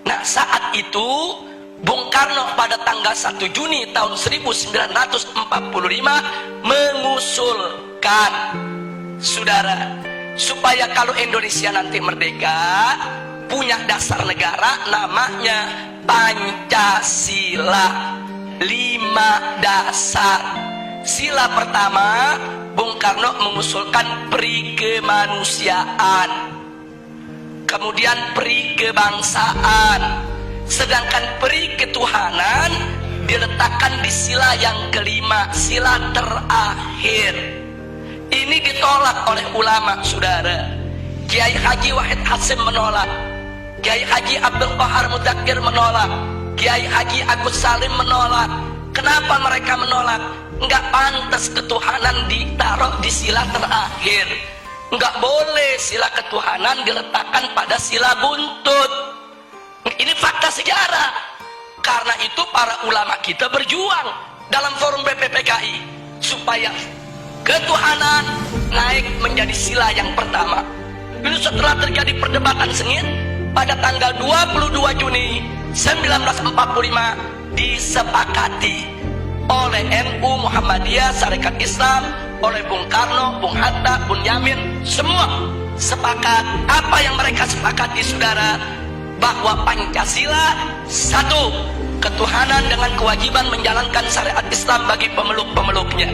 Nah, saat itu Bung Karno pada tanggal 1 Juni tahun 1945 mengusulkan, saudara, supaya kalau Indonesia nanti merdeka punya dasar negara namanya Pancasila. 5 dasar. Sila pertama, Bung Karno mengusulkan peri kemanusiaan, kemudian peri kebangsaan, sedangkan peri ketuhanan diletakkan di sila yang kelima, sila terakhir. Ini ditolak oleh ulama, saudara. Kiai Haji Wahid Hasyim menolak, Kiai Haji Abdul Qahar Mudzakkir menolak, Kiai Haji Agus Salim menolak. Kenapa mereka menolak? Enggak pantas ketuhanan ditaruh di sila terakhir. Enggak boleh sila ketuhanan diletakkan pada sila buntut. Ini fakta sejarah. Karena itu para ulama kita berjuang dalam forum BPPKI supaya ketuhanan naik menjadi sila yang pertama. Lalu setelah terjadi perdebatan sengit, pada tanggal 22 Juni 1945 disepakati oleh NU, Muhammadiyah, Sarekat Islam, oleh Bung Karno, Bung Hatta, Bung Yamin, semua sepakat. Apa yang mereka sepakati, saudara? Bahwa Pancasila, satu, ketuhanan dengan kewajiban menjalankan syariat Islam bagi pemeluk-pemeluknya.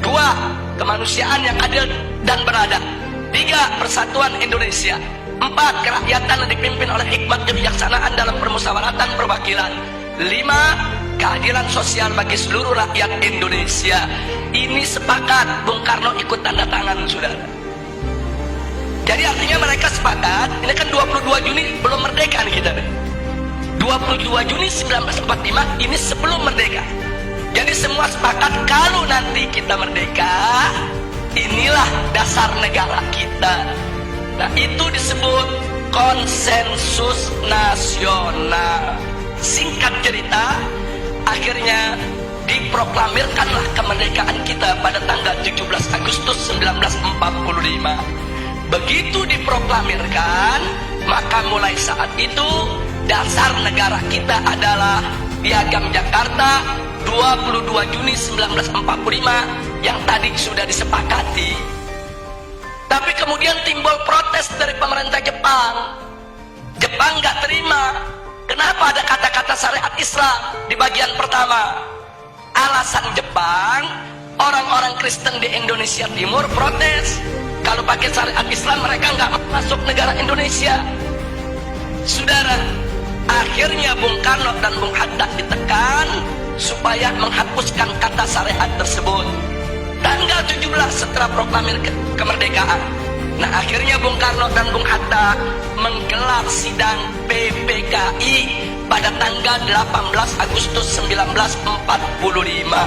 Dua, kemanusiaan yang adil dan beradab. Tiga, persatuan Indonesia. Empat, kerakyatan yang dipimpin oleh hikmat kebijaksanaan dalam permusyawaratan perwakilan. Lima, keadilan sosial bagi seluruh rakyat Indonesia. Ini sepakat, Bung Karno ikut tanda tangan, saudara. Jadi artinya mereka sepakat. Ini kan 22 Juni belum merdeka nih kita. 22 Juni 1945 ini sebelum merdeka. Jadi semua sepakat kalau nanti kita merdeka, inilah dasar negara kita. Nah, itu disebut konsensus nasional. Singkat cerita, akhirnya diproklamirkanlah kemerdekaan kita pada tanggal 17 Agustus 1945. Begitu diproklamirkan, maka mulai saat itu dasar negara kita adalah Piagam Jakarta 22 Juni 1945 yang tadi sudah disepakati. Tapi kemudian timbul protes dari pemerintah Jepang. Jepang nggak terima. Kenapa ada kata-kata syariat Islam di bagian pertama? Alasan Jepang, orang-orang Kristen di Indonesia Timur protes. Kalau pakai syariat Islam mereka nggak masuk negara Indonesia. Saudara, akhirnya Bung Karno dan Bung Hatta ditekan supaya menghapuskan kata syariat tersebut. Tanggal 17 setelah proklamir kemerdekaan. Nah, akhirnya Bung Karno dan Bung Hatta menggelar sidang PPKI pada tanggal 18 Agustus 1945.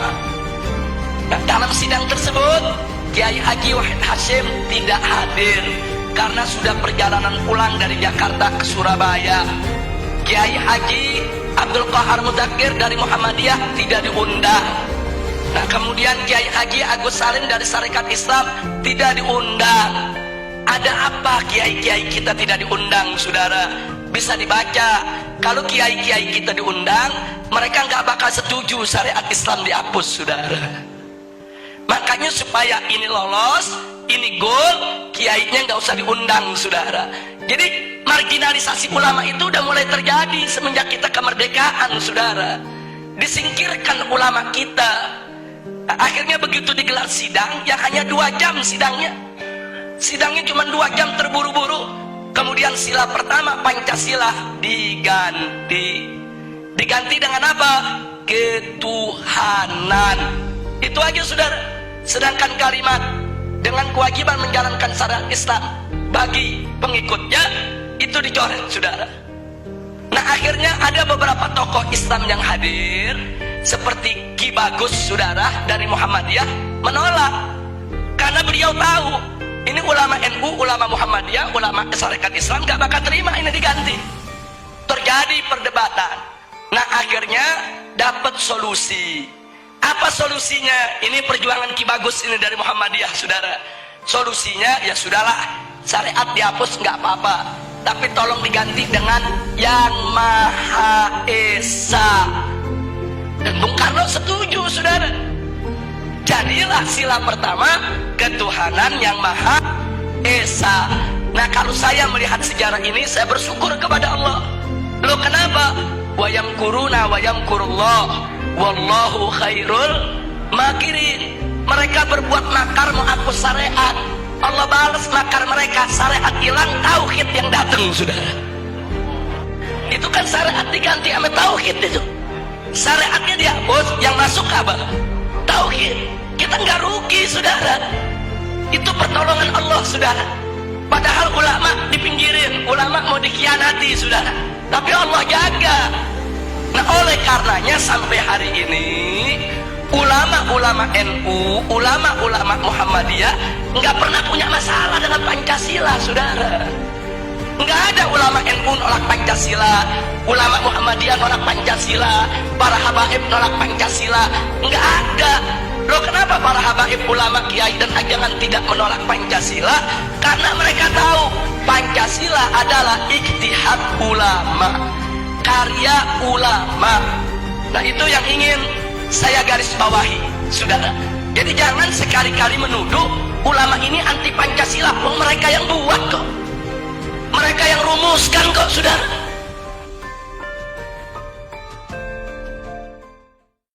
Nah, dalam sidang tersebut Kiai Haji Wahid Hasyim tidak hadir karena sudah perjalanan pulang dari Jakarta ke Surabaya. Kiai Haji Abdul Qahar Mudzakkir dari Muhammadiyah tidak diundang. Nah, kemudian Kiai Haji Agus Salim dari Sarekat Islam tidak diundang. Ada apa kiai-kiai kita tidak diundang, saudara? Bisa dibaca. Kalau kiai-kiai kita diundang, mereka nggak bakal setuju syariat Islam dihapus, saudara. Makanya supaya ini lolos, ini goal, kiainya nggak usah diundang, saudara. Jadi marginalisasi ulama itu udah mulai terjadi semenjak kita kemerdekaan, saudara. Disingkirkan ulama kita. Nah, akhirnya begitu digelar sidang, yang hanya 2 jam sidangnya. Sidangnya cuma 2 jam terburu-buru. Kemudian sila pertama Pancasila diganti. Diganti dengan apa? Ketuhanan. Itu aja, saudara. Sedangkan kalimat dengan kewajiban menjalankan syariat Islam bagi pengikutnya itu dicoret, saudara. Nah, akhirnya ada beberapa tokoh Islam yang hadir seperti Ki Bagus, saudara, dari Muhammadiyah menolak karena beliau tahu ini ulama NU, ulama Muhammadiyah, ulama Sarekat Islam gak bakal terima ini diganti. Terjadi perdebatan. Nah, akhirnya dapat solusi. Apa solusinya? Ini perjuangan Ki Bagus ini dari Muhammadiyah, saudara. Solusinya ya sudahlah, syariat dihapus nggak apa-apa. tapi tolong diganti dengan Yang Maha Esa. Dan Bung Karno setuju, saudara. Jadilah sila pertama ketuhanan Yang Maha Esa. Nah, kalau saya melihat sejarah ini, saya bersyukur kepada Allah. Loh, kenapa? Wa yamkuruna wa yamkurullah wallahu khairul makirin. Mereka berbuat makar menghapus syariat, Allah balas makar mereka. Syariat hilang, tauhid yang datang, saudara. Itu kan syariat diganti sama tauhid itu. Syariatnya dihapus, yang masuk apa? Tauhid. Kita nggak rugi, saudara. Itu pertolongan Allah, saudara. Padahal ulama dipinggirin, ulama mau dikhianati, saudara. Tapi Allah jaga. Nah, oleh karenanya sampai hari ini ulama-ulama NU, ulama-ulama Muhammadiyah nggak pernah punya masalah dengan Pancasila, saudara. Nggak ada ulama NU nolak Pancasila, ulama Muhammadiyah nolak Pancasila, para habaib nolak Pancasila. Nggak ada. Loh, kenapa para habaib, ulama, kiai dan ajangan tidak menolak Pancasila? Karena mereka tahu Pancasila adalah ijtihad ulama, karya ulama. Nah, itu yang ingin saya garis bawahi, saudara. Jadi jangan sekali-kali menuduh ulama ini anti Pancasila. Mereka yang buat kok, mereka yang rumuskan kok, saudara.